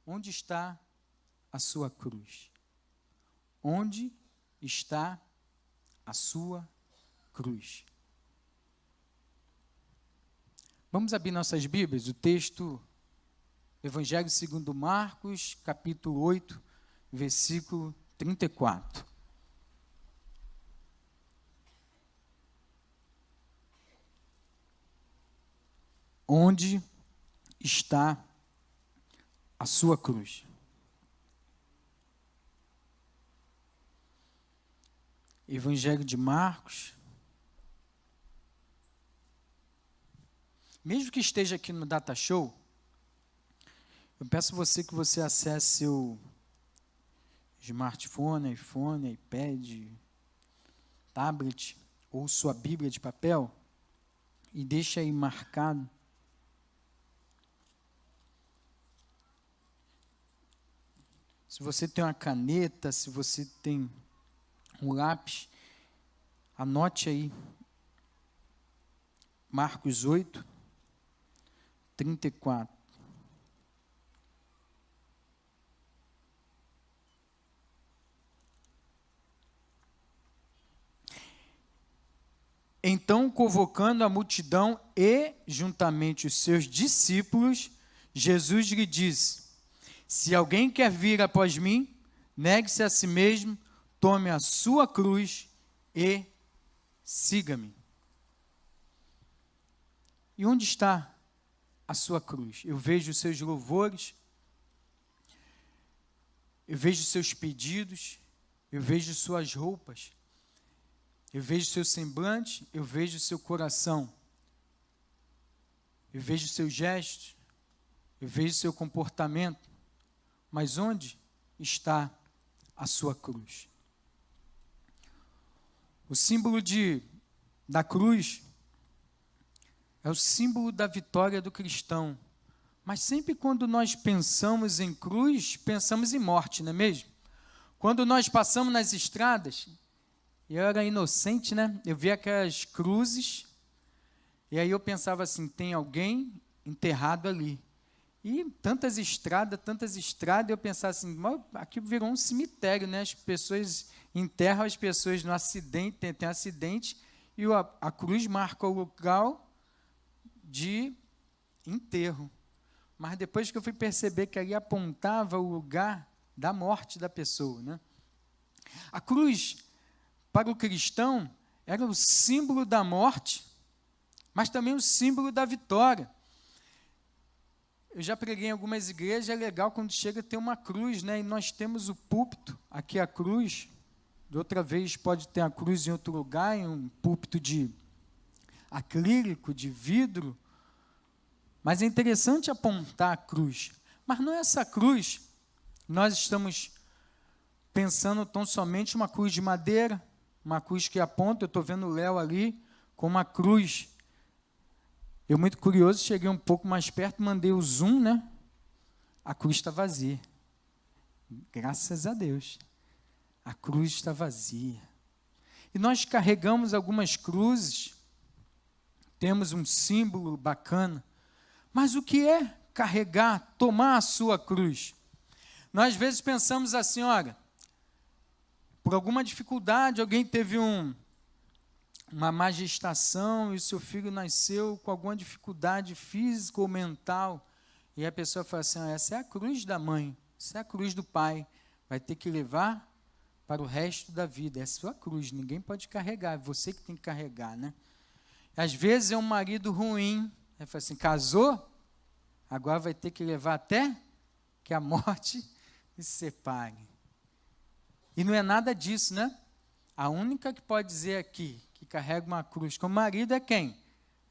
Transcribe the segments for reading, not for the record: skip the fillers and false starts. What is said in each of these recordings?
onde está a sua cruz? Onde está a sua cruz? Vamos abrir nossas Bíblias, o texto do Evangelho segundo Marcos, capítulo 8, versículo 34. Onde está a sua cruz? Evangelho de Marcos. Mesmo que esteja aqui no Data Show, eu peço a você que você acesse seu smartphone, iPhone, iPad, tablet ou sua Bíblia de papel e deixe aí marcado se você tem uma caneta, se você tem um lápis, anote aí Marcos 8, 34. Então, convocando a multidão e juntamente os seus discípulos, Jesus lhe disse: se alguém quer vir após mim, negue-se a si mesmo, tome a sua cruz e siga-me. E onde está a sua cruz? Eu vejo os seus louvores, eu vejo os seus pedidos, eu vejo suas roupas, eu vejo seu semblante, eu vejo seu coração, eu vejo seus gestos, eu vejo seu comportamento, mas onde está a sua cruz? O símbolo da cruz é o símbolo da vitória do cristão. Mas sempre quando nós pensamos em cruz, pensamos em morte, não é mesmo? Quando nós passamos nas estradas, eu era inocente, né? Eu via aquelas cruzes, e aí eu pensava assim, tem alguém enterrado ali. E tantas estradas, eu pensava assim, aqui virou um cemitério, né? As pessoas enterram as pessoas no acidente, tem acidente, e a cruz marca o local de enterro. Mas depois que eu fui perceber que ali apontava o lugar da morte da pessoa, né? A cruz, para o cristão, era o símbolo da morte, mas também o símbolo da vitória. Eu já preguei em algumas igrejas, é legal quando chega a ter uma cruz, né? E nós temos o púlpito, aqui a cruz, de outra vez pode ter a cruz em outro lugar, em um púlpito de acrílico, de vidro, mas é interessante apontar a cruz. Mas não é essa cruz, nós estamos pensando tão somente uma cruz de madeira, uma cruz que aponta, eu estou vendo o Léo ali, com uma cruz. Eu, muito curioso, cheguei um pouco mais perto, mandei o zoom, né? A cruz está vazia. Graças a Deus. A cruz está vazia. E nós carregamos algumas cruzes, temos um símbolo bacana, mas o que é carregar, tomar a sua cruz? Nós às vezes pensamos assim, olha, por alguma dificuldade, alguém teve uma má gestação e o seu filho nasceu com alguma dificuldade física ou mental, e a pessoa fala assim, essa é a cruz da mãe, essa é a cruz do pai, vai ter que levar para o resto da vida, é a sua cruz, ninguém pode carregar, é você que tem que carregar, né? Às vezes é um marido ruim, ele fala assim, casou, agora vai ter que levar até que a morte se separe. E não é nada disso, né? A única que pode dizer aqui, que carrega uma cruz como marido é quem?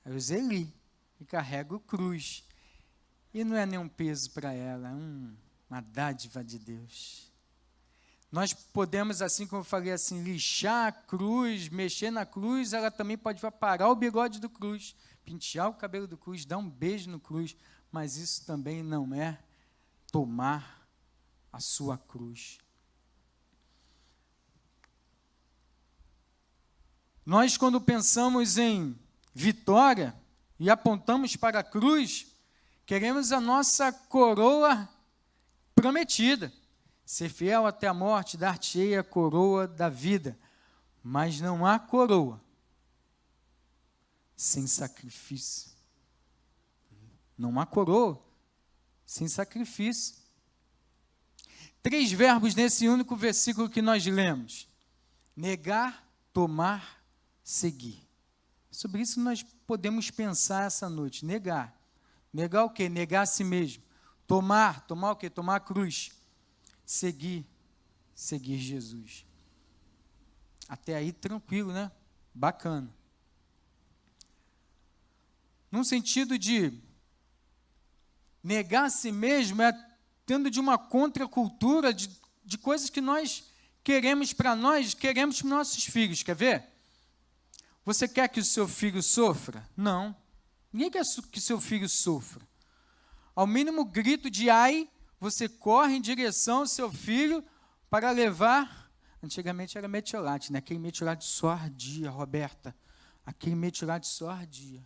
É o Zeli, que carrega o cruz. E não é nenhum peso para ela, é uma dádiva de Deus. Nós podemos, assim como eu falei, assim, lixar a cruz, mexer na cruz, ela também pode parar o bigode do cruz, pentear o cabelo do cruz, dar um beijo no cruz, mas isso também não é tomar a sua cruz. Nós, quando pensamos em vitória e apontamos para a cruz, queremos a nossa coroa prometida. Ser fiel até a morte, dar-te-ei a coroa da vida. Mas não há coroa sem sacrifício. Não há coroa sem sacrifício. 3 verbos nesse único versículo que nós lemos: negar, tomar, seguir. Sobre isso nós podemos pensar essa noite. Negar. Negar o quê? Negar a si mesmo. Tomar o quê? Tomar a cruz. Seguir Jesus. Até aí tranquilo, né? Bacana. Num sentido de negar a si mesmo, é tendo de uma contracultura de coisas que nós queremos para nós, queremos para nossos filhos. Quer ver? Você quer que o seu filho sofra? Não. Ninguém quer que seu filho sofra. Ao mínimo grito de ai, você corre em direção ao seu filho para levar. Antigamente era metiolate, né? Aquele metiolate só ardia, Roberta. Aquele metiolate só ardia.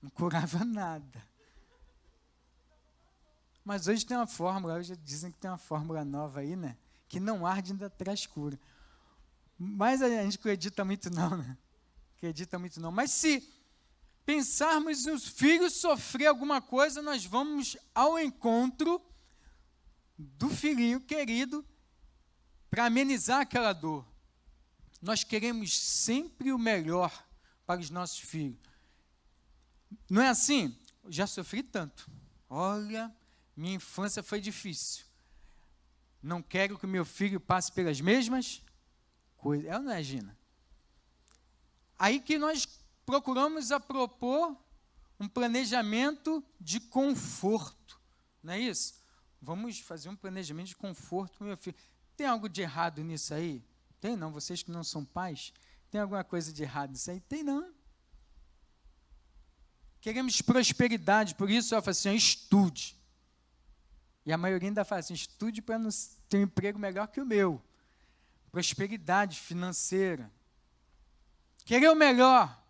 Não curava nada. Mas hoje tem uma fórmula, hoje dizem que tem uma fórmula nova aí, né? Que não arde, ainda traz cura. Mas a gente não acredita muito não, né? Acredita muito não. Mas se pensarmos os filhos sofrer alguma coisa, nós vamos ao encontro do filhinho querido para amenizar aquela dor. Nós queremos sempre o melhor para os nossos filhos. Não é assim? Eu já sofri tanto. Olha, minha infância foi difícil. Não quero que o meu filho passe pelas mesmas coisas. É ou não é, Gina? Aí que nós procuramos propor um planejamento de conforto. Não é isso? Vamos fazer um planejamento de conforto para o meu filho. Tem algo de errado nisso aí? Tem não? Vocês que não são pais, tem alguma coisa de errado nisso aí? Tem não. Queremos prosperidade, por isso eu falo assim, estude. E a maioria ainda fala assim, estude para ter um emprego melhor que o meu. Prosperidade financeira. Querer o melhor.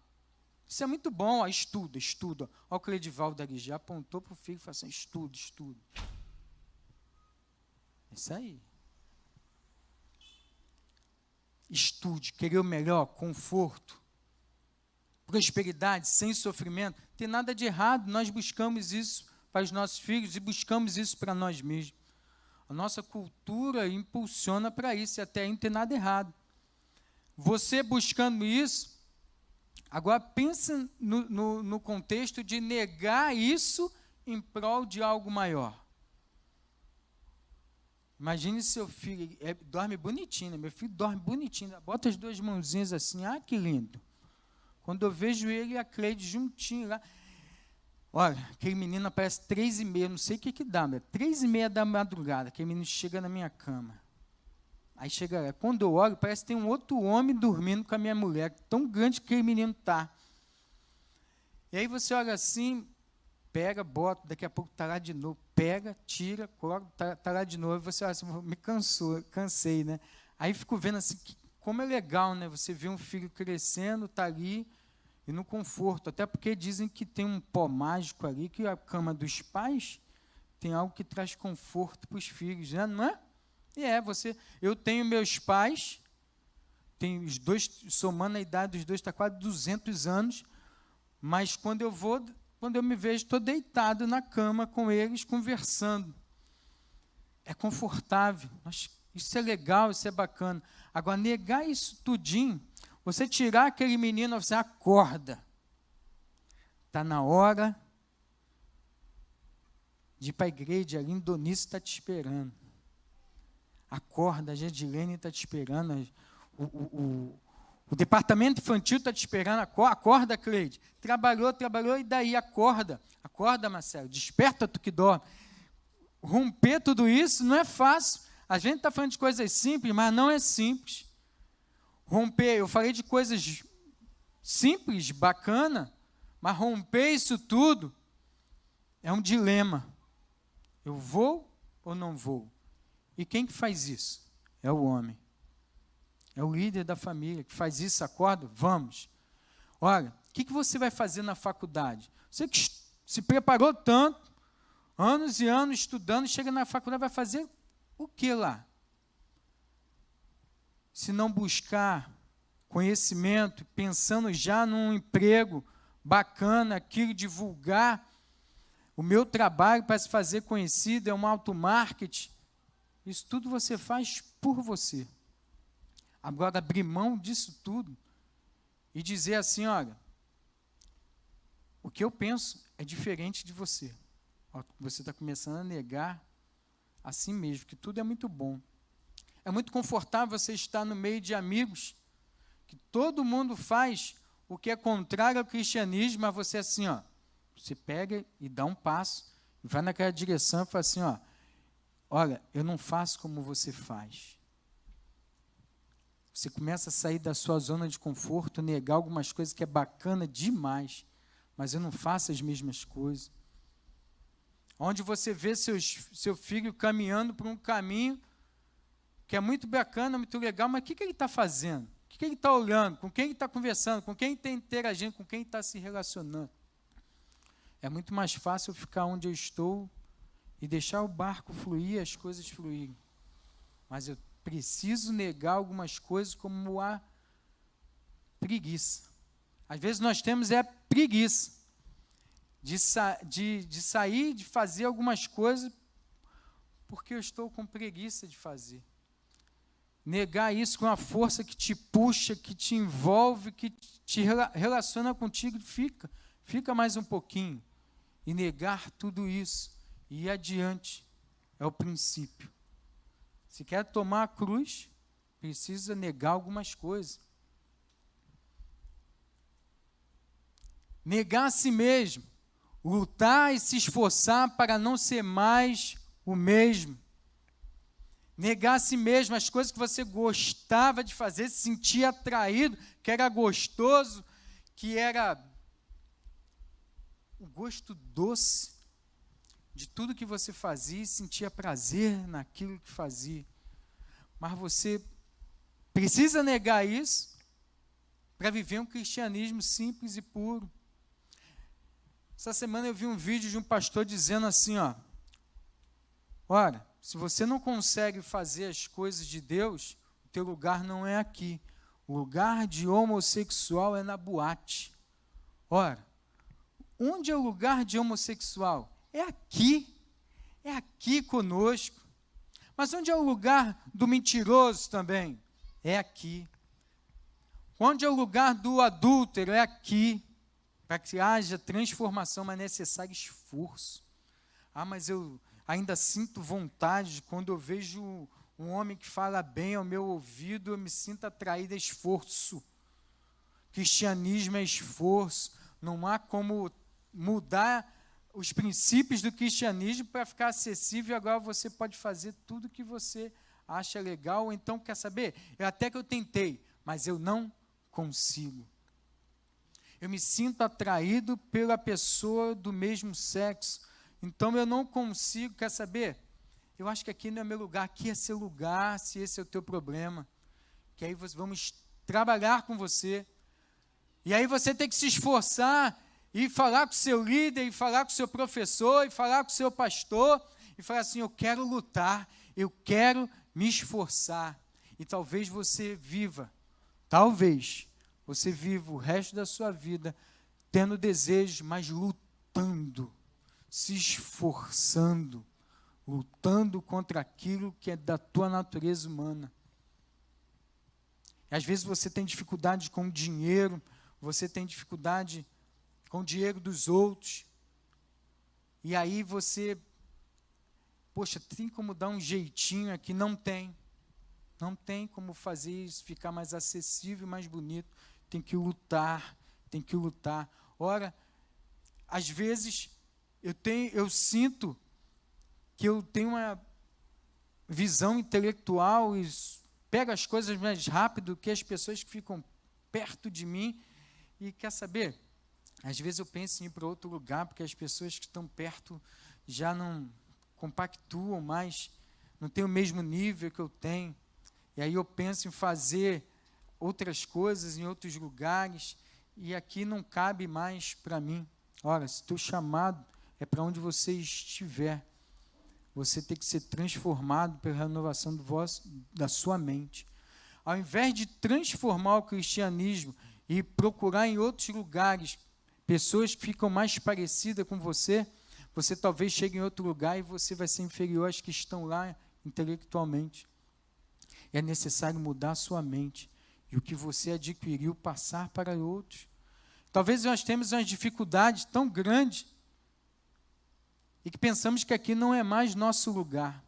Isso é muito bom, ó, estuda. Olha o Cledivaldo ali, já apontou para o filho e falou assim, estuda. Isso aí. Estude, querer o melhor, conforto, prosperidade, sem sofrimento. Não tem nada de errado, nós buscamos isso para os nossos filhos e buscamos isso para nós mesmos. A nossa cultura impulsiona para isso e até aí não tem nada errado. Você buscando isso, agora pensa no contexto de negar isso em prol de algo maior. Imagine seu filho, dorme bonitinho, né? Meu filho dorme bonitinho, bota as 2 mãozinhas assim, que lindo. Quando eu vejo ele e a Cleide juntinho lá, olha, aquele menino aparece 3h30, não sei o que dá, 3h30 da madrugada, aquele menino chega na minha cama. Aí chega lá, quando eu olho, parece que tem um outro homem dormindo com a minha mulher, tão grande que aquele menino está. E aí você olha assim, pega, bota, daqui a pouco está lá de novo, pega, tira, coloca, está lá de novo, e você olha assim, cansei, né? Aí fico vendo assim, como é legal, né? Você vê um filho crescendo, está ali, e no conforto, até porque dizem que tem um pó mágico ali, que a cama dos pais tem algo que traz conforto para os filhos, né? Não é? E eu tenho meus pais, tenho os 2, somando a idade dos 2, está quase 200 anos, mas quando eu me vejo, estou deitado na cama com eles, conversando. É confortável, isso é legal, isso é bacana. Agora, negar isso tudinho, você tirar aquele menino, você acorda. Está na hora de ir para a igreja, a Lindonice está te esperando. Acorda, a Gedilene está te esperando, o departamento infantil está te esperando, acorda, Cleide. Trabalhou, e daí? Acorda, Marcelo, desperta tu que dorme. Romper tudo isso não é fácil. A gente está falando de coisas simples, mas não é simples. Romper, eu falei de coisas simples, bacana, mas romper isso tudo é um dilema. Eu vou ou não vou? E quem que faz isso? É o homem. É o líder da família que faz isso, acorda? Vamos. Olha, o que você vai fazer na faculdade? Você que se preparou tanto, anos e anos estudando, chega na faculdade, vai fazer o que lá? Se não buscar conhecimento, pensando já num emprego bacana, aqui, divulgar o meu trabalho para se fazer conhecido, é um auto-marketing. Isso tudo você faz por você. Agora, abrir mão disso tudo e dizer assim, olha, o que eu penso é diferente de você. Você está começando a negar a si mesmo, que tudo é muito bom. É muito confortável você estar no meio de amigos, que todo mundo faz o que é contrário ao cristianismo, mas você assim, ó, você pega e dá um passo, e vai naquela direção e fala assim, ó, olha, eu não faço como você faz. Você começa a sair da sua zona de conforto, negar algumas coisas que é bacana demais, mas eu não faço as mesmas coisas. Onde você vê seu filho caminhando por um caminho que é muito bacana, muito legal, mas o que ele está fazendo? O que ele está olhando? Com quem ele está conversando? Com quem está interagindo? Com quem está se relacionando? É muito mais fácil ficar onde eu estou e deixar o barco fluir, as coisas fluírem. Mas eu preciso negar algumas coisas como a preguiça. Às vezes nós temos preguiça de sair, de fazer algumas coisas porque eu estou com preguiça de fazer. Negar isso com a força que te puxa, que te envolve, que te relaciona contigo, fica mais um pouquinho. E negar tudo isso e ir adiante é o princípio. Se quer tomar a cruz, precisa negar algumas coisas. Negar a si mesmo, lutar e se esforçar para não ser mais o mesmo. Negar a si mesmo as coisas que você gostava de fazer, se sentia atraído, que era gostoso, que era o gosto doce de tudo que você fazia e sentia prazer naquilo que fazia. Mas você precisa negar isso para viver um cristianismo simples e puro. Essa semana eu vi um vídeo de um pastor dizendo assim, ó, olha, se você não consegue fazer as coisas de Deus, o teu lugar não é aqui. O lugar de homossexual é na boate. Ora, onde é o lugar de homossexual? É aqui conosco. Mas onde é o lugar do mentiroso também? É aqui. Onde é o lugar do adúltero? É aqui. Para que haja transformação, mas é necessário esforço. Mas eu ainda sinto vontade, quando eu vejo um homem que fala bem ao meu ouvido, eu me sinto atraído a esforço. Cristianismo é esforço. Não há como mudar os princípios do cristianismo para ficar acessível. Agora você pode fazer tudo que você acha legal, ou então, quer saber? Até que eu tentei, mas eu não consigo. Eu me sinto atraído pela pessoa do mesmo sexo, então eu não consigo, quer saber? Eu acho que aqui não é meu lugar, aqui é seu lugar, se esse é o teu problema, que aí vamos trabalhar com você, e aí você tem que se esforçar, e falar com o seu líder, e falar com o seu professor, e falar com o seu pastor, e falar assim, eu quero lutar, eu quero me esforçar, e talvez você viva o resto da sua vida tendo desejos, mas lutando, se esforçando, lutando contra aquilo que é da tua natureza humana. E às vezes você tem dificuldade com o dinheiro, você tem dificuldade com o dinheiro dos outros, e aí você, poxa, tem como dar um jeitinho aqui? Não tem como fazer isso ficar mais acessível, mais bonito. Tem que lutar. Ora, às vezes eu sinto que eu tenho uma visão intelectual e pego as coisas mais rápido que as pessoas que ficam perto de mim, e quer saber? Às vezes eu penso em ir para outro lugar, porque as pessoas que estão perto já não compactuam mais, não têm o mesmo nível que eu tenho, e aí eu penso em fazer outras coisas em outros lugares, e aqui não cabe mais para mim. Ora, se teu chamado é para onde você estiver. Você tem que ser transformado pela renovação da sua mente. Ao invés de transformar o cristianismo e procurar em outros lugares pessoas que ficam mais parecidas com você, você talvez chegue em outro lugar e você vai ser inferior às que estão lá intelectualmente. É necessário mudar a sua mente e o que você adquiriu passar para outros. Talvez nós temos uma dificuldade tão grande e que pensamos que aqui não é mais nosso lugar.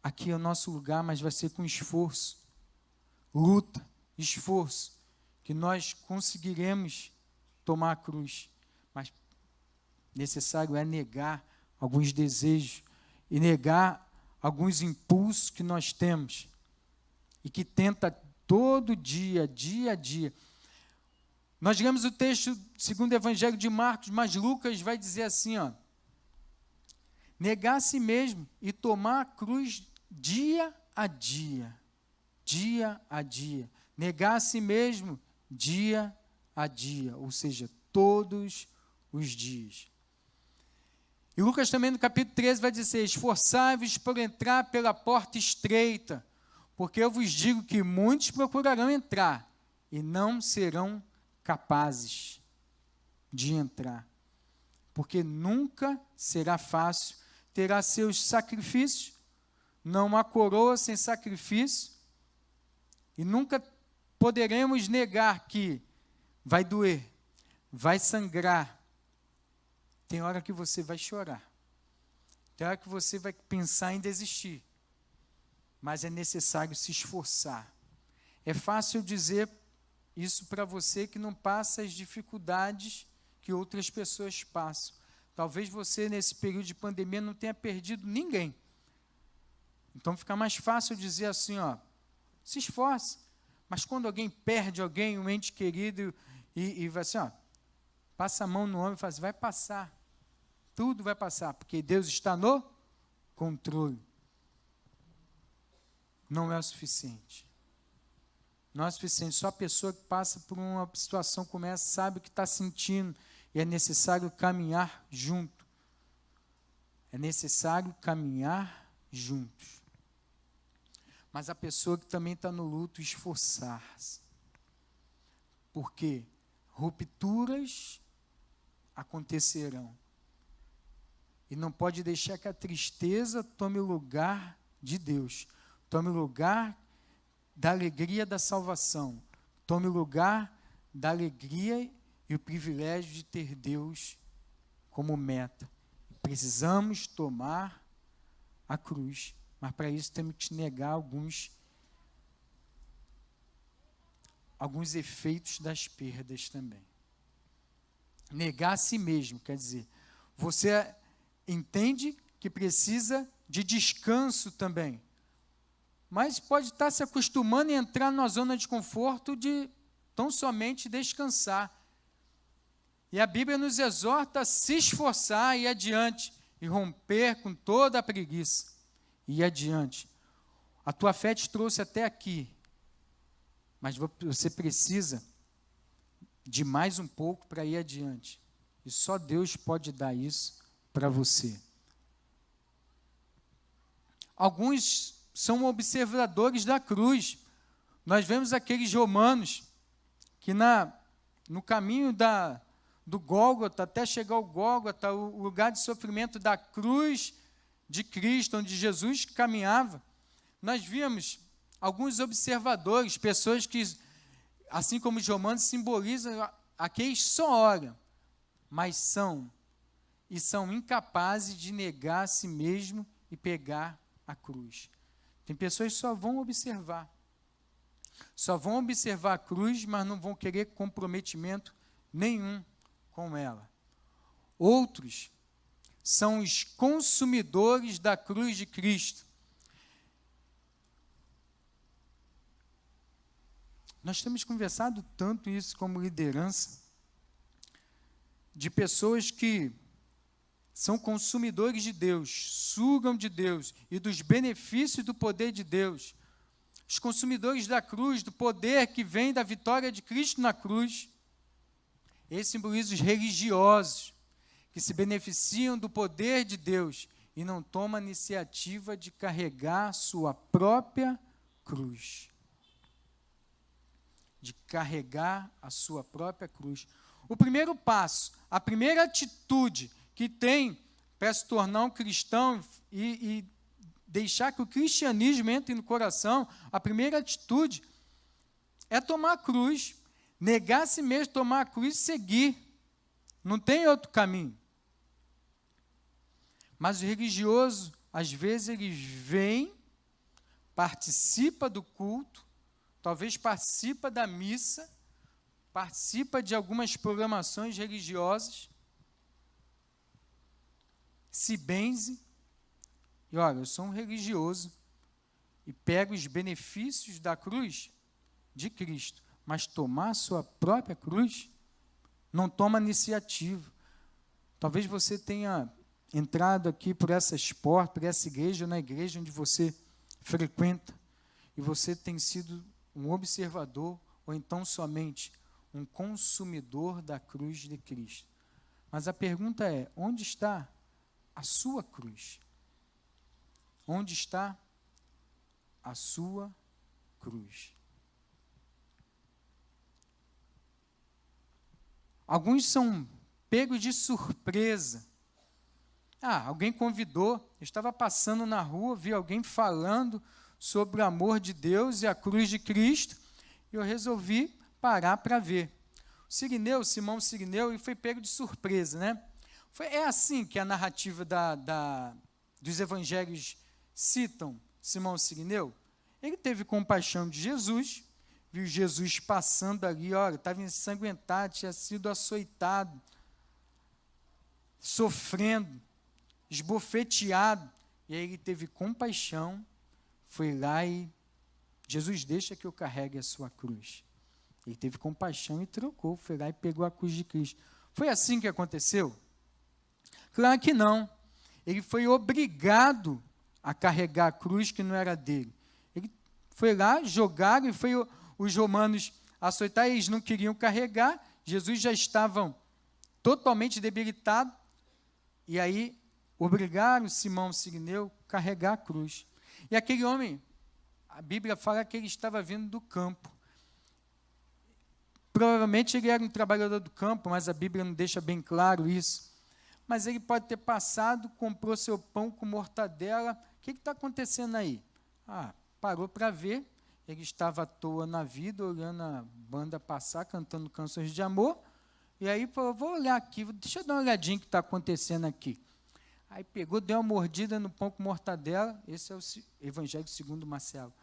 Aqui é o nosso lugar, mas vai ser com esforço, luta, esforço, que nós conseguiremos tomar a cruz. Mas necessário é negar alguns desejos e negar alguns impulsos que nós temos e que tenta todo dia, dia a dia. Nós lemos o texto segundo o Evangelho de Marcos, mas Lucas vai dizer assim, negar a si mesmo e tomar a cruz dia a dia, negar a si mesmo dia a dia, ou seja, todos os dias. E Lucas também no capítulo 13 vai dizer, esforçai-vos por entrar pela porta estreita, porque eu vos digo que muitos procurarão entrar e não serão capazes de entrar, porque nunca será fácil, terá seus sacrifícios, não há coroa sem sacrifício, e nunca poderemos negar que vai doer, vai sangrar, tem hora que você vai chorar, tem hora que você vai pensar em desistir, mas é necessário se esforçar. É fácil dizer isso para você que não passa as dificuldades que outras pessoas passam. Talvez você, nesse período de pandemia, não tenha perdido ninguém. Então, fica mais fácil dizer assim, se esforce. Mas quando alguém perde alguém, um ente querido, e vai assim, passa a mão no ombro e fala assim, vai passar. Tudo vai passar, porque Deus está no controle. Não é o suficiente. Não é o suficiente. Só a pessoa que passa por uma situação como essa sabe o que está sentindo. E é necessário caminhar junto. É necessário caminhar juntos. Mas a pessoa que também está no luto, esforçar-se. Porque rupturas acontecerão. E não pode deixar que a tristeza tome o lugar de Deus. Tome o lugar da alegria da salvação. Tome o lugar da alegria e o privilégio de ter Deus como meta. Precisamos tomar a cruz, mas para isso temos que negar alguns efeitos das perdas também. Negar a si mesmo, quer dizer, você entende que precisa de descanso também, mas pode estar se acostumando a entrar numa zona de conforto de tão somente descansar. E a Bíblia nos exorta a se esforçar e ir adiante, e romper com toda a preguiça, e ir adiante. A tua fé te trouxe até aqui, mas você precisa de mais um pouco para ir adiante. E só Deus pode dar isso para você. Alguns são observadores da cruz. Nós vemos aqueles romanos que no caminho do Gólgota, até chegar ao Gólgota, o lugar de sofrimento da cruz de Cristo, onde Jesus caminhava, nós vimos alguns observadores, pessoas que, assim como os romanos, simbolizam aqueles só olham, mas são incapazes de negar a si mesmo e pegar a cruz. Tem pessoas que só vão observar a cruz, mas não vão querer comprometimento nenhum com ela. Outros são os consumidores da cruz de Cristo. Nós temos conversado tanto isso como liderança, de pessoas que são consumidores de Deus, sugam de Deus e dos benefícios do poder de Deus. Os consumidores da cruz, do poder que vem da vitória de Cristo na cruz. Esses simbolizam os religiosos, que se beneficiam do poder de Deus e não tomam a iniciativa de carregar sua própria cruz. De carregar a sua própria cruz. O primeiro passo, a primeira atitude que tem para se tornar um cristão e deixar que o cristianismo entre no coração, a primeira atitude é tomar a cruz, negar a si mesmo, tomar a cruz e seguir. Não tem outro caminho. Mas o religioso, às vezes, ele vem, participa do culto, talvez participa da missa, participa de algumas programações religiosas, se benze, e olha, eu sou um religioso, e pego os benefícios da cruz de Cristo, mas tomar a sua própria cruz, não toma iniciativa. Talvez você tenha entrado aqui por essas portas, por essa igreja, ou na igreja onde você frequenta, e você tem sido um observador, ou então somente um consumidor da cruz de Cristo. Mas a pergunta é, onde está a sua cruz? Onde está a sua cruz? Alguns são pegos de surpresa. Alguém convidou, eu estava passando na rua, vi alguém falando sobre o amor de Deus e a cruz de Cristo, e eu resolvi parar para ver. Simão Sirineu, ele foi pego de surpresa, né? É assim que a narrativa dos evangelhos citam Simão Sirineu. Ele teve compaixão de Jesus, viu Jesus passando ali, olha, estava ensanguentado, tinha sido açoitado, sofrendo, esbofeteado, e aí ele teve compaixão, foi lá e Jesus, deixa que eu carregue a sua cruz. Ele teve compaixão e trocou, foi lá e pegou a cruz de Cristo. Foi assim que aconteceu? Claro que não. Ele foi obrigado a carregar a cruz que não era dele. Ele foi lá, jogaram, e foi os romanos açoitar, eles não queriam carregar, Jesus já estava totalmente debilitado, e aí obrigaram Simão Sirineu a carregar a cruz. E aquele homem, a Bíblia fala que ele estava vindo do campo. Provavelmente ele era um trabalhador do campo, mas a Bíblia não deixa bem claro isso. Mas ele pode ter passado, comprou seu pão com mortadela. O que está acontecendo aí? Parou para ver. Ele estava à toa na vida, olhando a banda passar, cantando canções de amor. E aí falou, vou olhar aqui, deixa eu dar uma olhadinha no que está acontecendo aqui. Aí pegou, deu uma mordida no pão com mortadela. Esse é o Evangelho segundo Marcelo.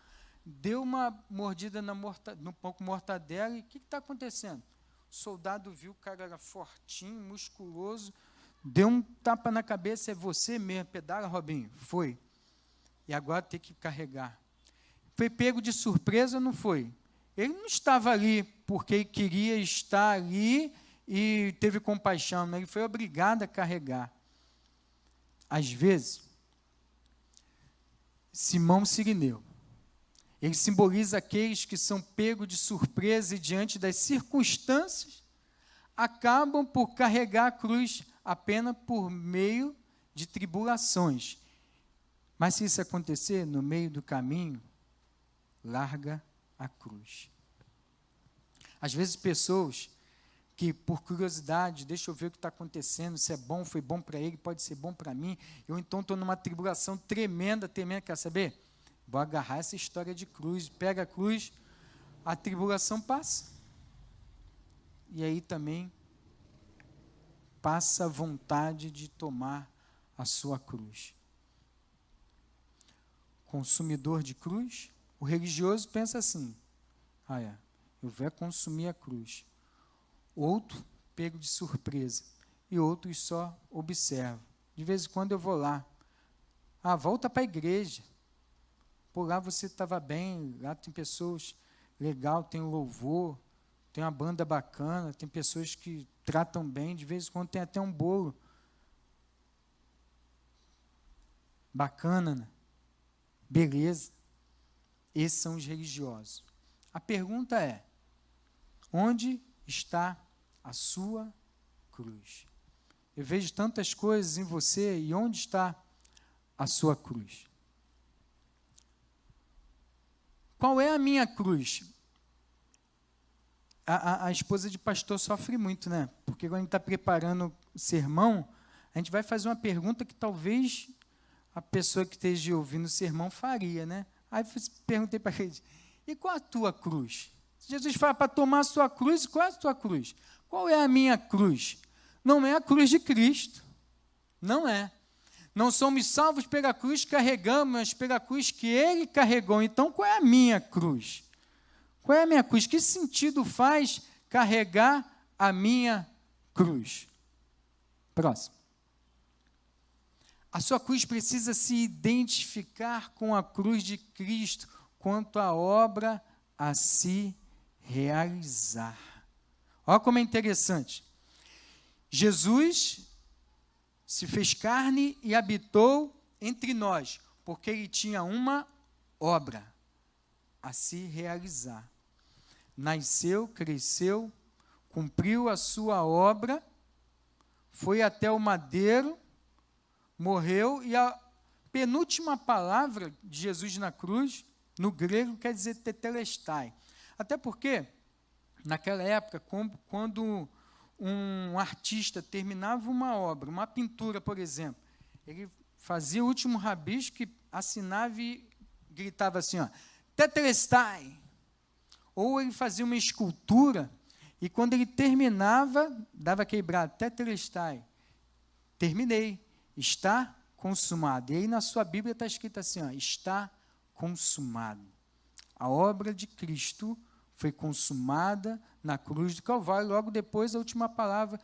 Deu uma mordida no pão com mortadela. E o que está acontecendo? O soldado viu, o cara era fortinho, musculoso, deu um tapa na cabeça, é você mesmo, pedala, Robinho? Foi. E agora tem que carregar. Foi pego de surpresa ou não foi? Ele não estava ali porque ele queria estar ali e teve compaixão, mas ele foi obrigado a carregar. Às vezes, Simão Sirineu, ele simboliza aqueles que são pegos de surpresa e diante das circunstâncias, acabam por carregar a cruz apenas por meio de tribulações. Mas se isso acontecer no meio do caminho, larga a cruz. Às vezes pessoas que por curiosidade, deixa eu ver o que está acontecendo, se é bom, foi bom para ele, pode ser bom para mim, eu então estou numa tribulação tremenda, quer saber? Vou agarrar essa história de cruz, pega a cruz, a tribulação passa. E aí também passa a vontade de tomar a sua cruz. Consumidor de cruz, o religioso pensa assim, eu vou consumir a cruz. Outro pego de surpresa, e outros só observam. De vez em quando eu vou lá, volta para a igreja, por lá você estava bem, lá tem pessoas legal, tem um louvor, tem uma banda bacana, tem pessoas que tratam bem, de vez em quando tem até um bolo bacana, né? Beleza. Esses são os religiosos. A pergunta é, onde está a sua cruz? eu vejo tantas coisas em você, e onde está a sua cruz? Qual é a minha cruz? A esposa de pastor sofre muito, né? Porque quando a gente está preparando o sermão, a gente vai fazer uma pergunta que talvez a pessoa que esteja ouvindo o sermão faria, né? Aí eu perguntei para ele, e qual a tua cruz? Jesus fala para tomar a sua cruz, qual é a tua cruz? Qual é a minha cruz? Não é a cruz de Cristo, não é. Não somos salvos pela cruz que carregamos, mas pela cruz que Ele carregou. Então, qual é a minha cruz? Qual é a minha cruz? Que sentido faz carregar a minha cruz? Próximo. A sua cruz precisa se identificar com a cruz de Cristo quanto à obra a se realizar. Olha como é interessante. Jesus se fez carne e habitou entre nós, porque ele tinha uma obra a se realizar. Nasceu, cresceu, cumpriu a sua obra, foi até o madeiro, morreu, e a penúltima palavra de Jesus na cruz, no grego, quer dizer tetelestai. Até porque, naquela época, quando um artista terminava uma obra, uma pintura, por exemplo, ele fazia o último rabisco, assinava e gritava assim, ó, tetelestai. Ou ele fazia uma escultura, e quando ele terminava, dava aquele brado, tetelestai, terminei, está consumado. E aí na sua Bíblia está escrito assim, ó, está consumado. A obra de Cristo foi consumada na cruz do Calvário, logo depois a última palavra,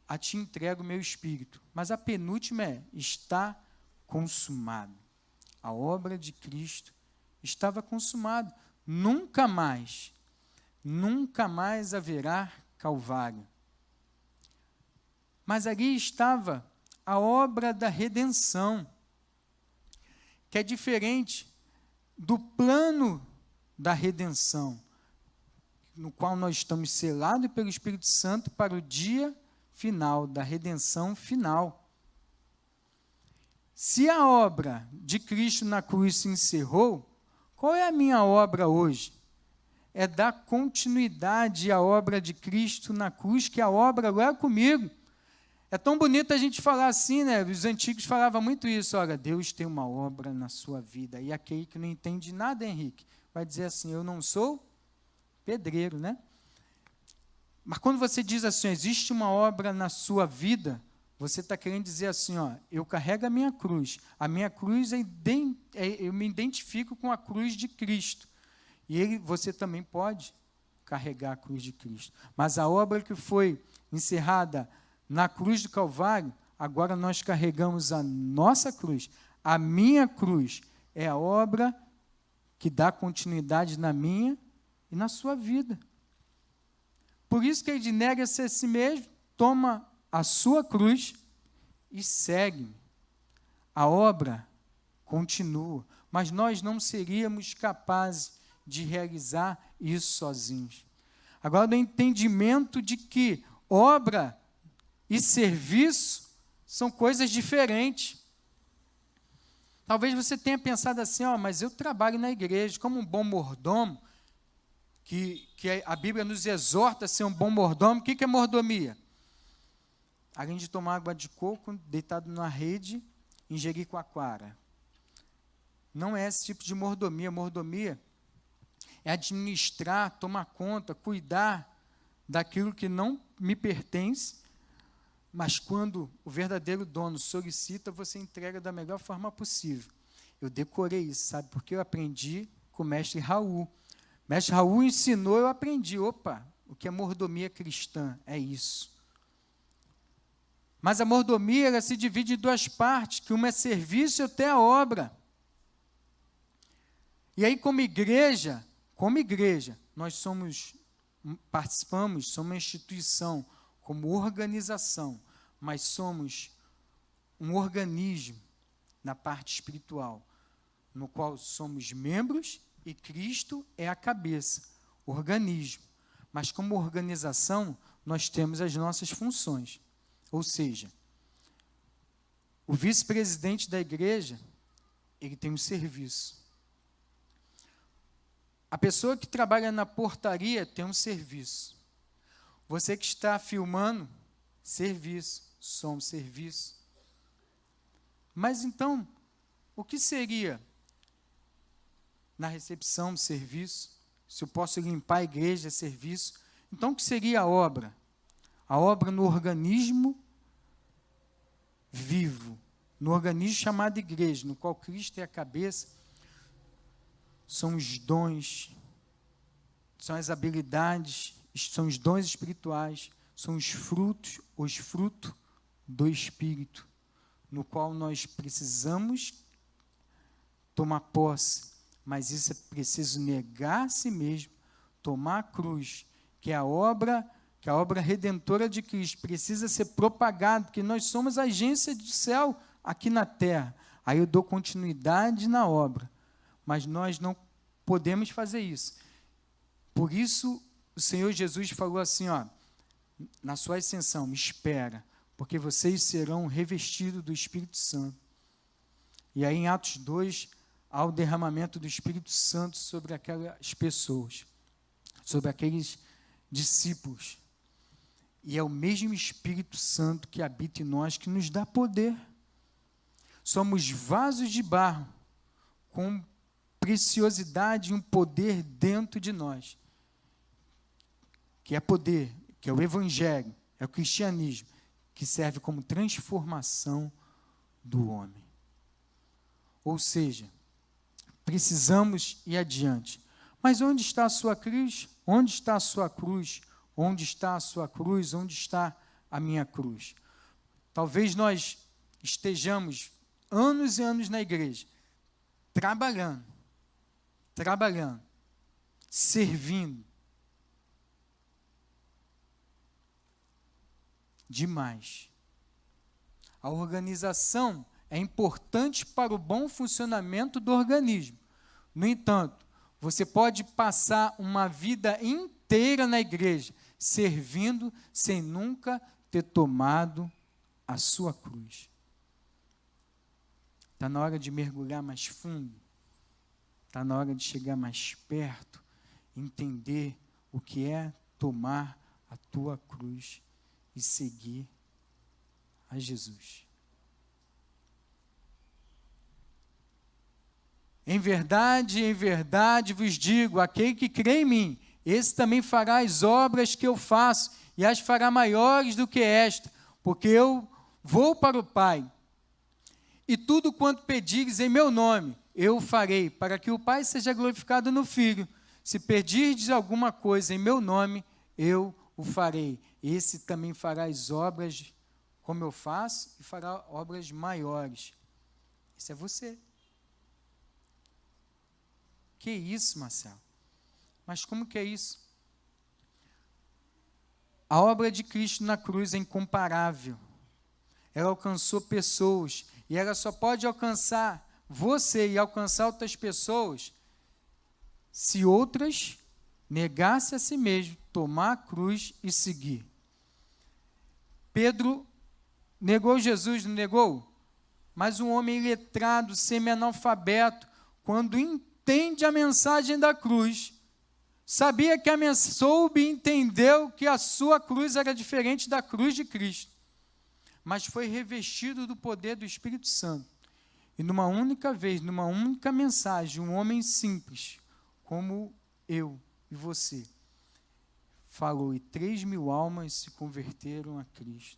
a ti entrego o meu espírito. Mas a penúltima é, está consumado. A obra de Cristo estava consumada. Nunca mais haverá Calvário. Mas ali estava a obra da redenção, que é diferente do plano da redenção, no qual nós estamos selados pelo Espírito Santo para o dia final, da redenção final. Se a obra de Cristo na cruz se encerrou, qual é a minha obra hoje? É dar continuidade à obra de Cristo na cruz, que a obra agora é comigo. É tão bonito a gente falar assim, né? Os antigos falavam muito isso, olha, Deus tem uma obra na sua vida. E aquele que não entende nada, Henrique, vai dizer assim, eu não sou pedreiro, né? Mas quando você diz assim, existe uma obra na sua vida, você está querendo dizer assim, ó, eu carrego a minha cruz eu me identifico com a cruz de Cristo. E você também pode carregar a cruz de Cristo. Mas a obra que foi encerrada na cruz do Calvário, agora nós carregamos a nossa cruz. A minha cruz é a obra que dá continuidade na minha e na sua vida. Por isso que ele nega-se a si mesmo, toma a sua cruz e segue-me. A obra continua, mas nós não seríamos capazes de realizar isso sozinhos. Agora, no entendimento de que obra e serviço são coisas diferentes. Talvez você tenha pensado assim, mas eu trabalho na igreja como um bom mordomo, que a Bíblia nos exorta a ser um bom mordomo. O que é mordomia? Além de tomar água de coco, deitado numa rede, em Jericoacoara. Não é esse tipo de mordomia. Mordomia é administrar, tomar conta, cuidar daquilo que não me pertence, mas quando o verdadeiro dono solicita, você entrega da melhor forma possível. Eu decorei isso, sabe? Porque eu aprendi com o mestre Raul. O mestre Raul ensinou, eu aprendi. Opa, o que é mordomia cristã? É isso. Mas a mordomia, ela se divide em duas partes, que uma é serviço e outra é a obra. E aí, como igreja, nós participamos, somos uma instituição, como organização, mas somos um organismo na parte espiritual, no qual somos membros e Cristo é a cabeça, organismo. Mas como organização, nós temos as nossas funções. Ou seja, o vice-presidente da igreja, ele tem um serviço. A pessoa que trabalha na portaria tem um serviço. Você que está filmando, serviço, som, serviço. Mas então, o que seria na recepção, serviço? Se eu posso limpar a igreja, serviço. Então, o que seria a obra? A obra no organismo vivo, no organismo chamado igreja, no qual Cristo é a cabeça, são os dons, são as habilidades, são os dons espirituais, são os frutos do Espírito, no qual nós precisamos tomar posse, mas isso é preciso negar a si mesmo, tomar a cruz, que a obra redentora de Cristo precisa ser propagada, porque nós somos a agência do céu aqui na terra. Aí eu dou continuidade na obra, mas nós não podemos fazer isso. Por isso, o Senhor Jesus falou assim, na sua ascensão, espera, porque vocês serão revestidos do Espírito Santo. E aí em Atos 2, há o derramamento do Espírito Santo sobre aquelas pessoas, sobre aqueles discípulos. E é o mesmo Espírito Santo que habita em nós, que nos dá poder. Somos vasos de barro, com preciosidade e um poder dentro de nós, que é poder, que é o Evangelho, é o cristianismo, que serve como transformação do homem. Ou seja, precisamos ir adiante. Mas onde está a sua cruz? Onde está a sua cruz? Onde está a sua cruz? Onde está a minha cruz? Talvez nós estejamos anos e anos na igreja, trabalhando, servindo demais. A organização é importante para o bom funcionamento do organismo. No entanto, você pode passar uma vida inteira na igreja, servindo, sem nunca ter tomado a sua cruz. Está na hora de mergulhar mais fundo. Está na hora de chegar mais perto, entender o que é tomar a tua cruz e seguir a Jesus. Em verdade vos digo, aquele que crê em mim, esse também fará as obras que eu faço, e as fará maiores do que esta, porque eu vou para o Pai. E tudo quanto pedires em meu nome, eu o farei, para que o Pai seja glorificado no Filho. Se pedirdes alguma coisa em meu nome, eu o farei. Esse também fará as obras como eu faço, e fará obras maiores. Esse é você. Que isso, Marcelo? Mas como que é isso? A obra de Cristo na cruz é incomparável. Ela alcançou pessoas, e ela só pode alcançar você e alcançar outras pessoas se outras negassem a si mesmo, tomar a cruz e seguir. Pedro negou Jesus, não negou? Mas um homem iletrado, semi-analfabeto, quando entende a mensagem da cruz, sabia que soube e entendeu que a sua cruz era diferente da cruz de Cristo, mas foi revestido do poder do Espírito Santo. E numa única vez, numa única mensagem, um homem simples, como eu e você, falou, e 3.000 almas se converteram a Cristo.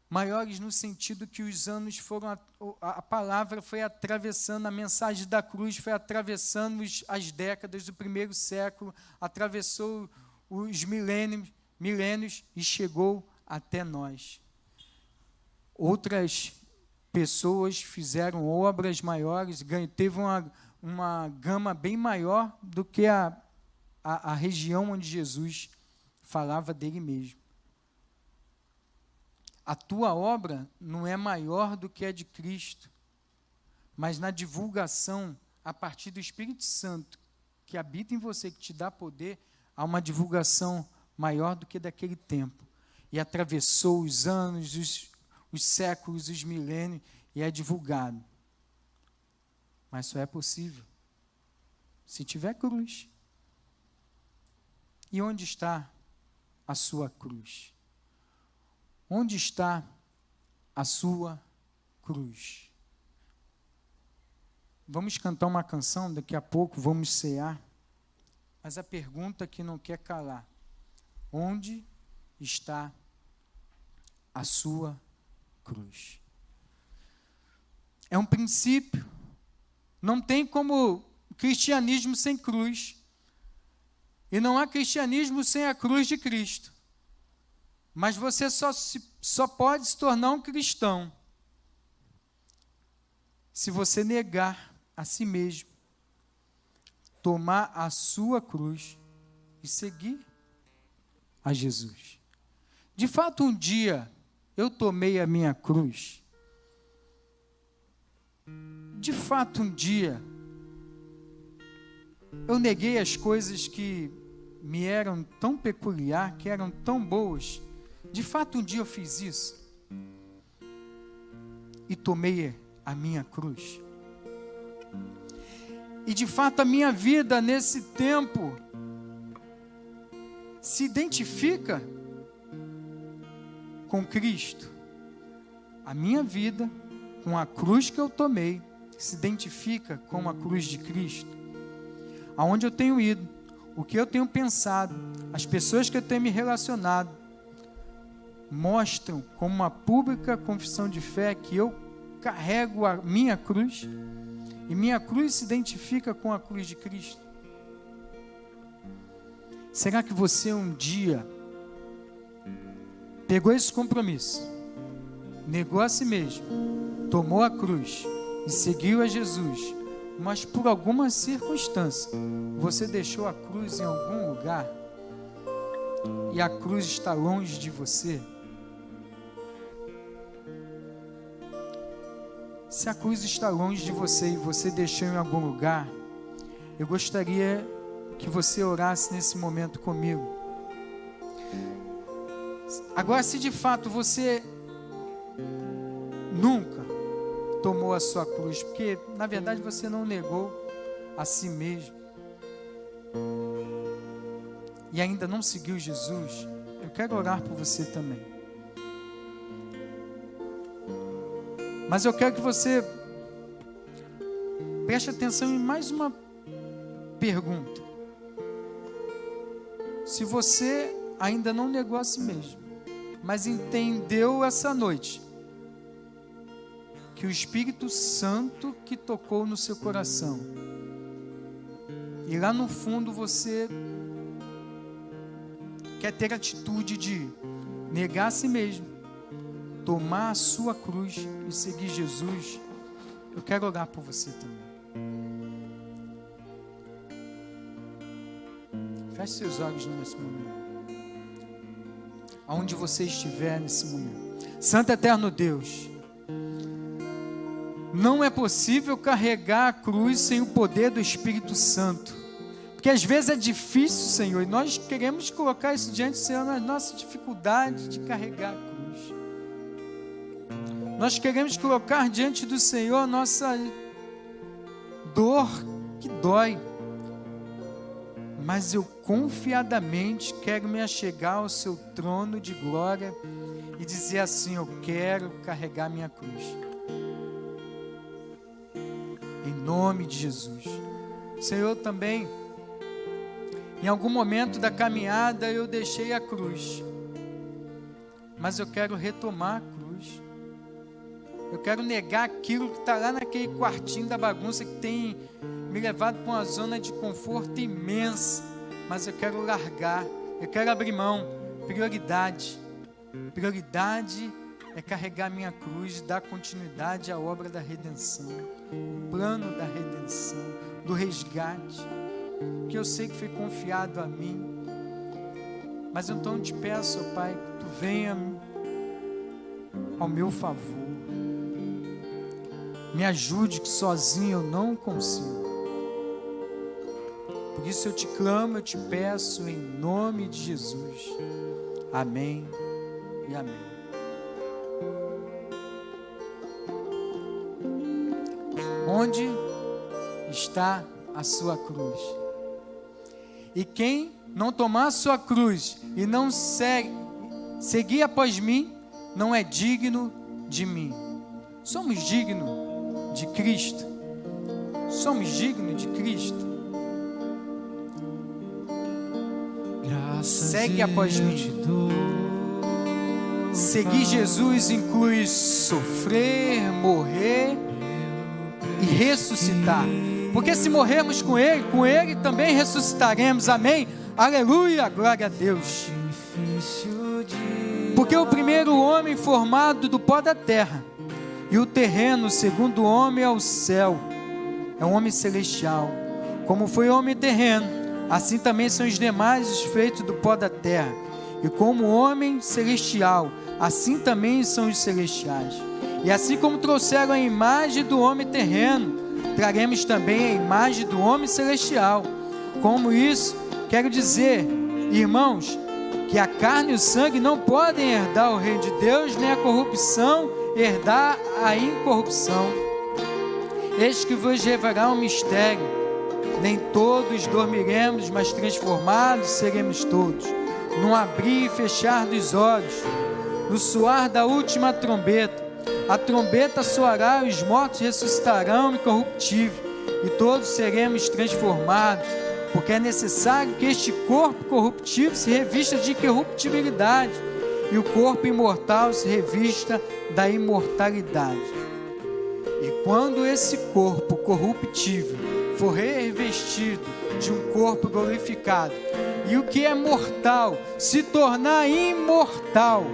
Maiores no sentido que os anos foram, a palavra foi atravessando, a mensagem da cruz foi atravessando as décadas do primeiro século, atravessou os milênios e chegou até nós. Outras pessoas fizeram obras maiores, teve uma gama bem maior do que a região onde Jesus falava dele mesmo. A tua obra não é maior do que a de Cristo, mas na divulgação, a partir do Espírito Santo, que habita em você, que te dá poder, há uma divulgação maior do que daquele tempo. e atravessou os anos, os séculos, os milênios, e é divulgado. Mas só é possível se tiver cruz. E onde está a sua cruz? Onde está a sua cruz? Vamos cantar uma canção, daqui a pouco vamos cear. Mas a pergunta que não quer calar: onde está a sua cruz? É um princípio. Não tem como cristianismo sem cruz. E não há cristianismo sem a cruz de Cristo. Mas você só pode se tornar um cristão se você negar a si mesmo, tomar a sua cruz e seguir a Jesus. De fato, um dia eu tomei a minha cruz. De fato, um dia eu neguei as coisas que me eram tão peculiar, que eram tão boas. De fato, um dia eu fiz isso. E tomei a minha cruz. E de fato, a minha vida nesse tempo se identifica com Cristo. A minha vida, com a cruz que eu tomei, se identifica com a cruz de Cristo. Aonde eu tenho ido, o que eu tenho pensado, as pessoas que eu tenho me relacionado, mostram como uma pública confissão de fé que eu carrego a minha cruz, e minha cruz se identifica com a cruz de Cristo. Será que você um dia pegou esse compromisso, negou a si mesmo, tomou a cruz e seguiu a Jesus, mas por alguma circunstância você deixou a cruz em algum lugar e a cruz está longe de você? Se a cruz está longe de você e você deixou em algum lugar, eu gostaria que você orasse nesse momento comigo. Agora, se de fato você nunca tomou a sua cruz, porque na verdade você não negou a si mesmo e ainda não seguiu Jesus, eu quero orar por você também. Mas eu quero que você preste atenção em mais uma pergunta. Se você ainda não negou a si mesmo, mas entendeu essa noite que o Espírito Santo que tocou no seu coração, e lá no fundo você quer ter a atitude de negar a si mesmo, tomar a sua cruz e seguir Jesus, eu quero orar por você também. Feche seus olhos nesse momento. Aonde você estiver nesse momento. Santo Eterno Deus, não é possível carregar a cruz sem o poder do Espírito Santo. Porque às vezes é difícil, Senhor, e nós queremos colocar isso diante do Senhor, na nossa dificuldade de carregar a cruz. Nós queremos colocar diante do Senhor a nossa dor que dói. Mas eu confiadamente quero me achegar ao seu trono de glória e dizer assim: eu quero carregar minha cruz. Em nome de Jesus. Senhor, também, em algum momento da caminhada eu deixei a cruz, mas eu quero retomar a cruz. Eu quero negar aquilo que está lá naquele quartinho da bagunça que tem me levado para uma zona de conforto imensa, mas eu quero largar, eu quero abrir mão. Prioridade é carregar minha cruz, dar continuidade à obra da redenção, o plano da redenção, do resgate, que eu sei que foi confiado a mim. Mas então eu te peço, ó Pai, que tu venha ao meu favor, me ajude, que sozinho eu não consigo. Por isso eu te clamo, eu te peço em nome de Jesus. Amém e amém. Onde está a sua cruz? E quem não tomar a sua cruz e não seguir após mim, não é digno de mim. Somos dignos de Cristo. Somos dignos de Cristo. Segue após mim. Seguir Jesus inclui sofrer, morrer e ressuscitar. Porque se morrermos com Ele também ressuscitaremos. Amém? Aleluia, glória a Deus. Porque o primeiro homem formado do pó da terra, e o terreno, segundo o homem, é o céu, é um homem celestial. Como foi o homem terreno, assim também são os demais feitos do pó da terra. E como o homem celestial, assim também são os celestiais. E assim como trouxeram a imagem do homem terreno, traremos também a imagem do homem celestial. Como isso, quero dizer, irmãos, que a carne e o sangue não podem herdar o reino de Deus, nem a corrupção herdar a incorrupção. Eis que vos revelará um mistério: nem todos dormiremos, mas transformados seremos todos, num abrir e fechar dos olhos, no soar da última trombeta. A trombeta soará e os mortos ressuscitarão incorruptíveis, e todos seremos transformados, porque é necessário que este corpo corruptível se revista de incorruptibilidade, e o corpo imortal se revista da imortalidade. E quando esse corpo corruptível for revestido de um corpo glorificado, e o que é mortal se tornar imortal,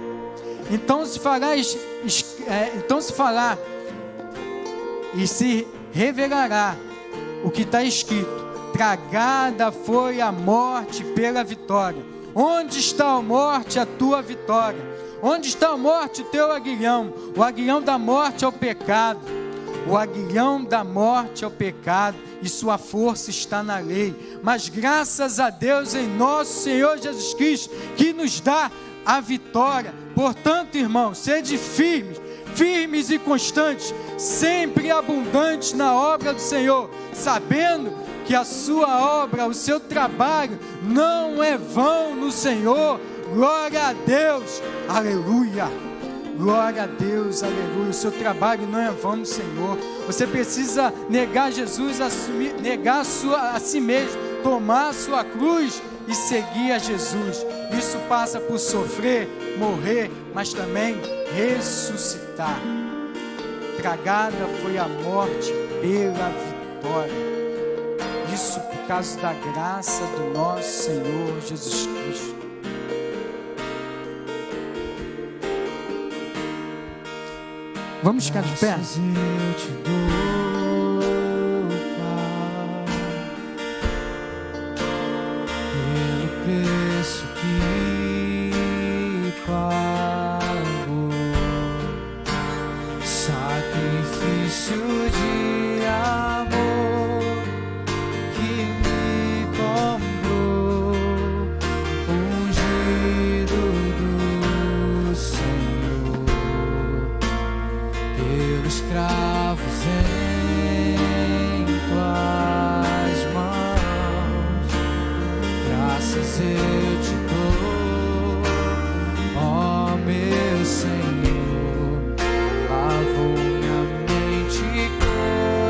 então se falar e se revelará o que está escrito: tragada foi a morte pela vitória. Onde está a morte, a tua vitória? Onde está a morte, o teu aguilhão? O aguilhão da morte é o pecado. O aguilhão da morte é o pecado, e sua força está na lei. Mas graças a Deus em nosso Senhor Jesus Cristo, que nos dá a vitória. Portanto, irmãos, sede firmes e constantes, sempre abundantes na obra do Senhor, sabendo que a sua obra, o seu trabalho, não é vão no Senhor. Glória a Deus, aleluia. Glória a Deus, aleluia. O seu trabalho não é vão no Senhor. Você precisa negar Jesus, negar a si mesmo, tomar a sua cruz e seguir a Jesus. Isso passa por sofrer, morrer, mas também ressuscitar. Tragada foi a morte pela vitória. Isso por causa da graça do nosso Senhor Jesus Cristo. Vamos ficar de pé? Eu te dou, pelo preço que pagou, sacrifício de amor que me comprou, ungido do Senhor, pelos cravos em tuas mãos. Graças eu te dou, ó meu Senhor. Lavou minha mente com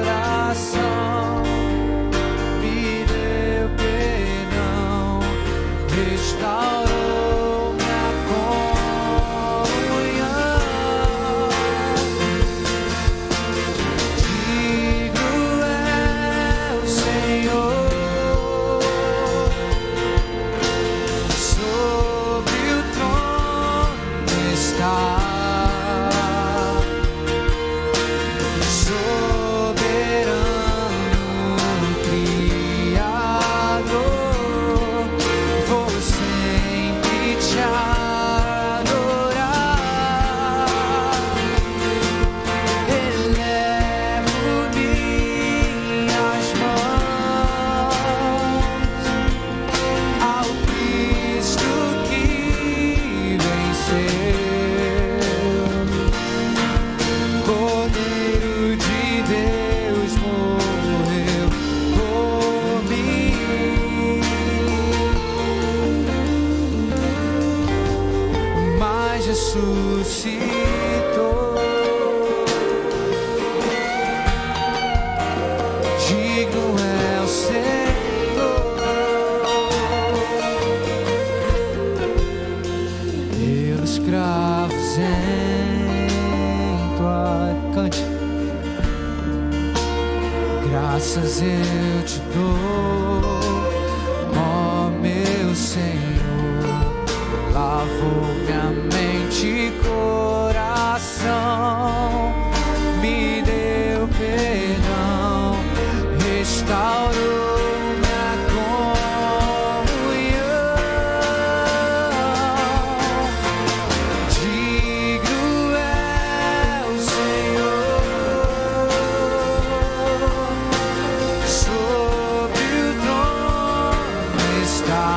digno é o Senhor. Pelos cravos em tua cante, graças eu te dou, ó meu Senhor. Lavou minha mente e coração, me deu perdão, restaurou minha comunhão. Digno é o Senhor, sobre o trono está.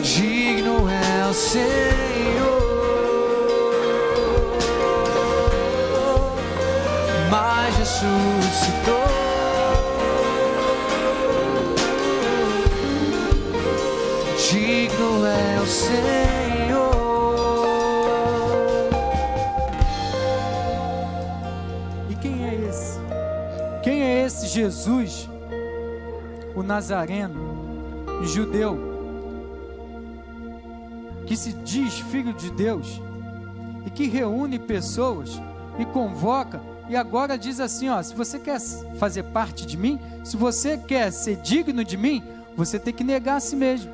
Digno é o Senhor, mas ressuscitou. Digno é o Senhor. E quem é esse? Quem é esse Jesus, o Nazareno, o judeu, que se diz filho de Deus e que reúne pessoas e convoca e agora diz assim, ó, se você quer fazer parte de mim, se você quer ser digno de mim, você tem que negar a si mesmo,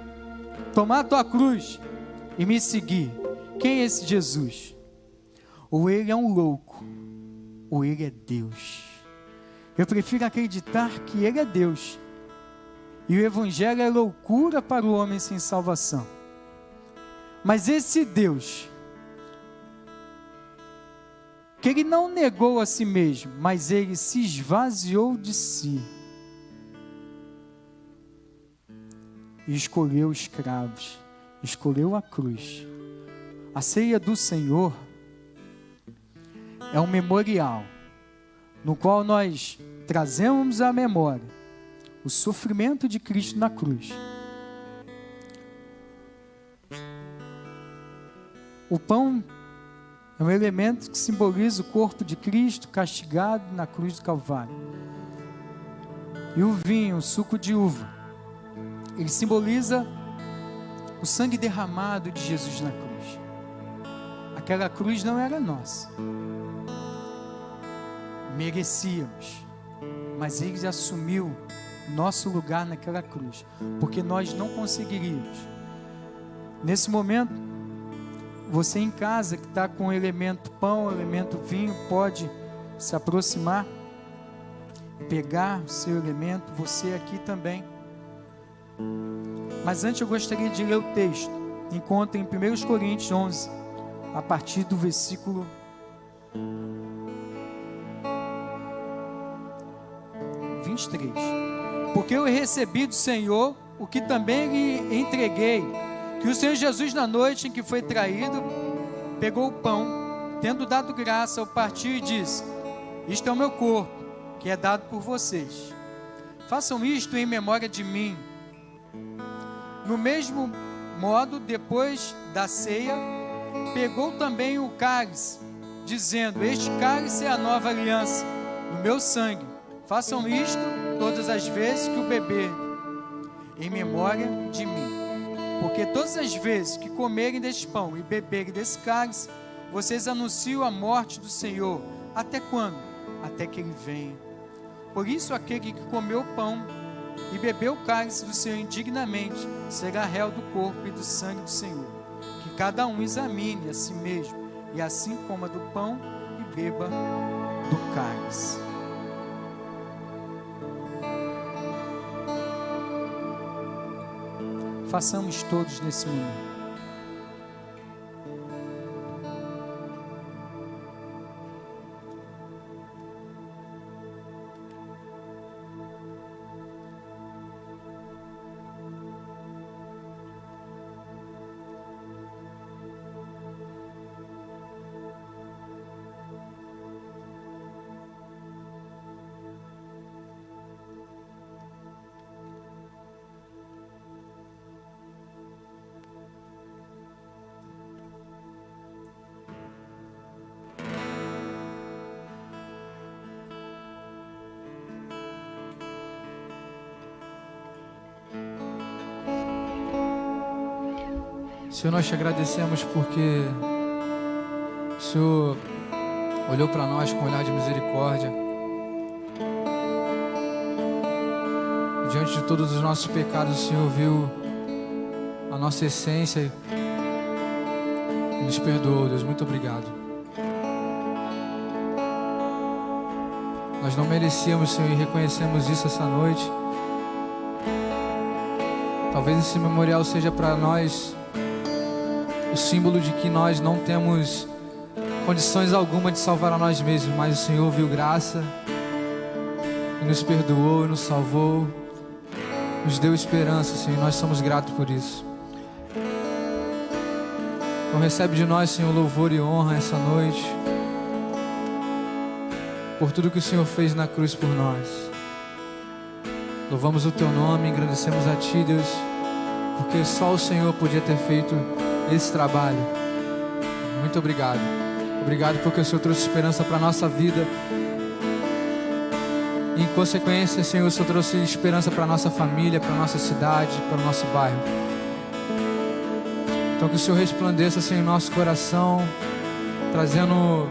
tomar a tua cruz e me seguir. Quem é esse Jesus? Ou ele é um louco, ou ele é Deus. Eu prefiro acreditar que ele é Deus e o evangelho é loucura para o homem sem salvação. Mas esse Deus, que ele não negou a si mesmo, mas ele se esvaziou de si e escolheu escravos, escolheu a cruz. A ceia do Senhor é um memorial no qual nós trazemos à memória o sofrimento de Cristo na cruz. O pão é um elemento que simboliza o corpo de Cristo castigado na cruz do Calvário. E o vinho, o suco de uva, ele simboliza o sangue derramado de Jesus na cruz. Aquela cruz não era nossa. Merecíamos, mas ele assumiu nosso lugar naquela cruz, porque nós não conseguiríamos. Nesse momento, você em casa que está com o elemento pão, o elemento vinho, pode se aproximar, pegar o seu elemento, você aqui também. Mas antes eu gostaria de ler o texto. Encontra em 1 Coríntios 11, a partir do versículo 23. Porque eu recebi do Senhor o que também lhe entreguei, que o Senhor Jesus, na noite em que foi traído, pegou o pão, tendo dado graça ao partir, e disse: isto é o meu corpo, que é dado por vocês. Façam isto em memória de mim. No mesmo modo, depois da ceia, pegou também o cálice, dizendo: este cálice é a nova aliança, no meu sangue. Façam isto todas as vezes que o beber, em memória de mim. Porque todas as vezes que comerem deste pão e beberem desse cálice, vocês anunciam a morte do Senhor. Até quando? Até que Ele venha. Por isso, aquele que comeu o pão e bebeu o cálice do Senhor indignamente, será réu do corpo e do sangue do Senhor. Que cada um examine a si mesmo, e assim coma do pão e beba do cálice. Façamos todos nesse momento. Senhor, nós te agradecemos porque o Senhor olhou para nós com um olhar de misericórdia. E diante de todos os nossos pecados, o Senhor viu a nossa essência e nos perdoou. Deus, muito obrigado. Nós não merecíamos, Senhor, e reconhecemos isso essa noite. Talvez esse memorial seja para nós o símbolo de que nós não temos condições alguma de salvar a nós mesmos, mas o Senhor viu graça e nos perdoou, nos salvou, nos deu esperança, Senhor, e nós somos gratos por isso. Então recebe de nós, Senhor, louvor e honra essa noite, por tudo que o Senhor fez na cruz por nós. Louvamos o Teu nome, engrandecemos a Ti, Deus, porque só o Senhor podia ter feito esse trabalho. Muito obrigado. Obrigado porque o Senhor trouxe esperança para a nossa vida. E em consequência, Senhor, o Senhor trouxe esperança para a nossa família, para a nossa cidade, para o nosso bairro. Então que o Senhor resplandeça, Senhor, em nosso coração, trazendo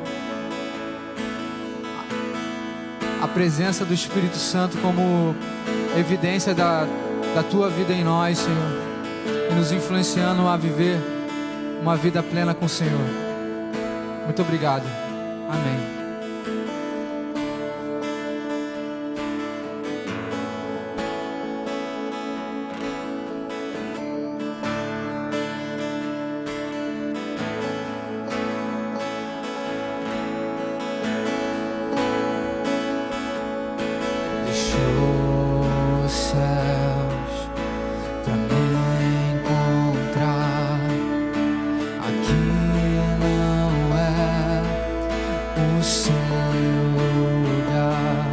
a presença do Espírito Santo como evidência da Tua vida em nós, Senhor, e nos influenciando a viver uma vida plena com o Senhor. Muito obrigado. Amém. Deixou os céus pra me encontrar. Aqui não é o seu lugar.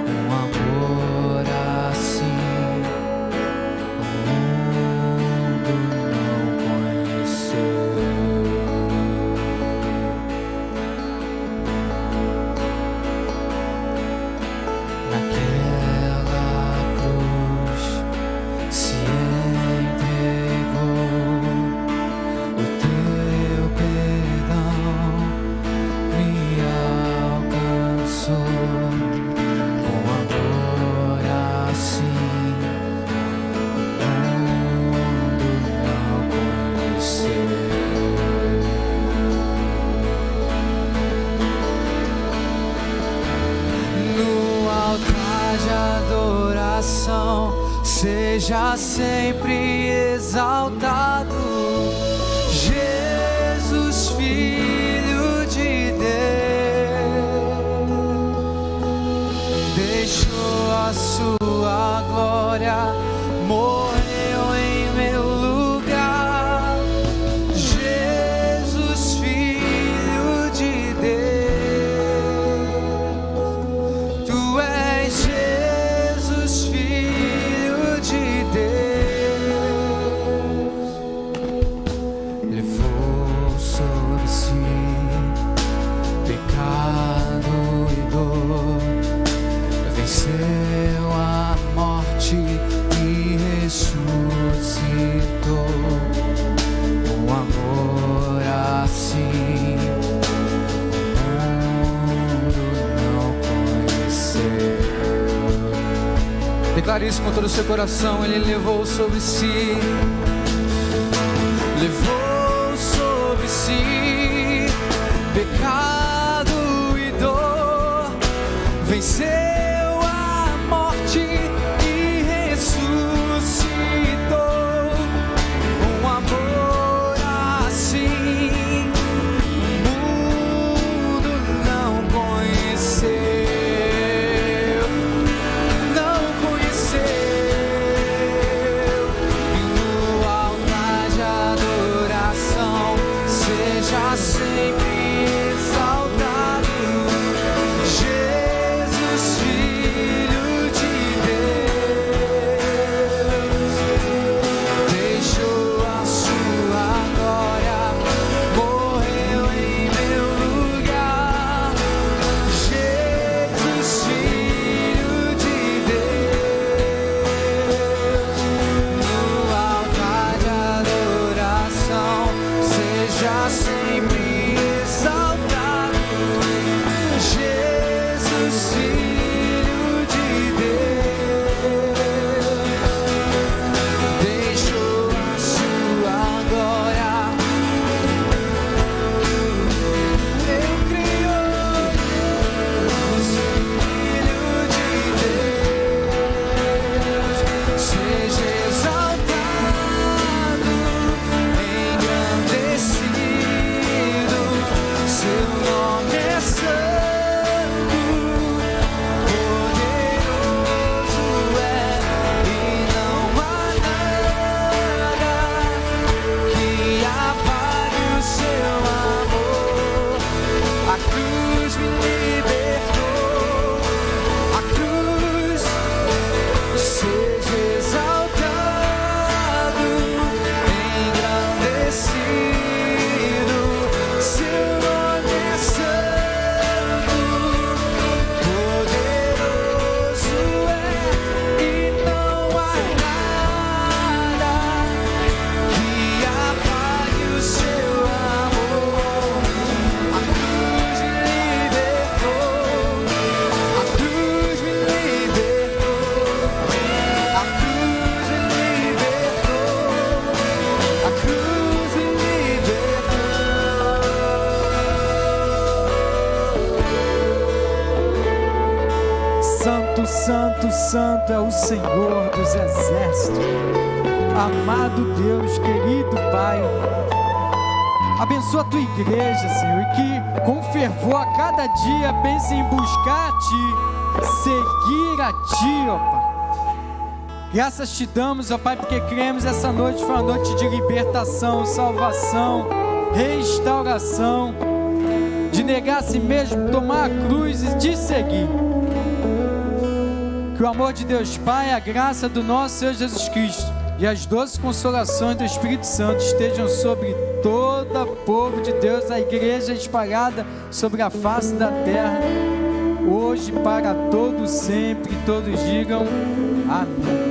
Um amor assim o mundo não conheceu. Naquela cruz se entregou. O Teu perdão me alcançou. Com amor assim o mundo não conheceu. No altar de adoração, seja sempre exaltado, Jesus, Filho de Deus. Deixou a sua glória, morreu em meu lugar. Jesus, Filho de Deus. Tu és Jesus, Filho de Deus. Levou sobre si pecado e dor. Venceu a morte e ressuscitou. Um amor assim o mundo não conheceu. Declare isso com todo o seu coração. Ele levou sobre si, Levou sobre si Santo, santo, santo é o Senhor dos exércitos. Amado Deus, querido Pai, abençoa a tua igreja, Senhor, e que com fervor a cada dia pense em buscar a Ti, seguir a Ti, ó Pai. Graças te damos, ó Pai, porque cremos essa noite foi uma noite de libertação, salvação, restauração, de negar a si mesmo, tomar a cruz e te seguir. Que o amor de Deus Pai, a graça do nosso Senhor Jesus Cristo e as doces consolações do Espírito Santo estejam sobre todo o povo de Deus, a igreja espalhada sobre a face da terra, hoje para todos sempre, todos digam amém.